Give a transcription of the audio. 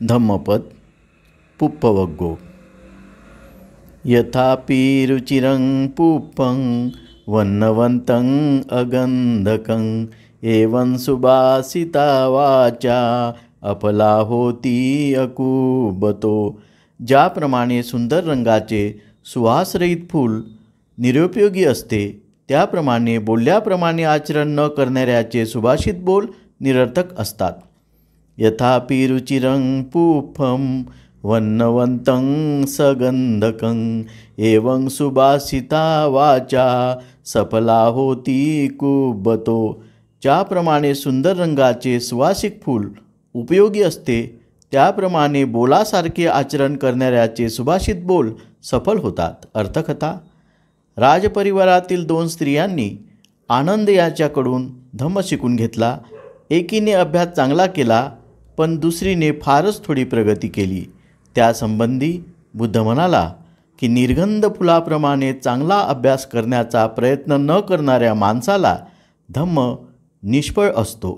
धम्मपद पुप्पवग्गो। यथापि रुचिरं पुप्पं वन्नवन्तं अगन्धकं एवं सुभाषिता वाचा अफला होती अकुबतो। ज्याप्रमाणे सुंदर रंगाचे सुवासरहित फूल निरुपयोगी असते, त्याप्रमाणे बोलल्याप्रमाणे आचरण न करणाऱ्याचे सुभाषित बोल निरर्थक असतात। यथापि रुचिरं पुप्पं वन्नवन्तं सगंधकं एवं सुभाषिता वाचा सफला होती कुबतो। ज्याप्रमाणे सुंदर रंगाचे सुवासिक फूल उपयोगी असते, त्याप्रमाणे बोलासारखे आचरण करणाऱ्याचे सुभाषित बोल सफल होतात। अर्थकथा। राजपरिवारातील 2 स्त्रियांनी आनंद याच्याकडून धम्म शिकून घेतला। एकीने अभ्यास चांगला केला, पण दुसरीने फारच थोडी प्रगती केली। त्यासंबंधी बुद्ध म्हणाला की निर्गंध फुलाप्रमाणे चांगला अभ्यास करण्याचा प्रयत्न न करणाऱ्या माणसाला धम्म निष्फळ असतो।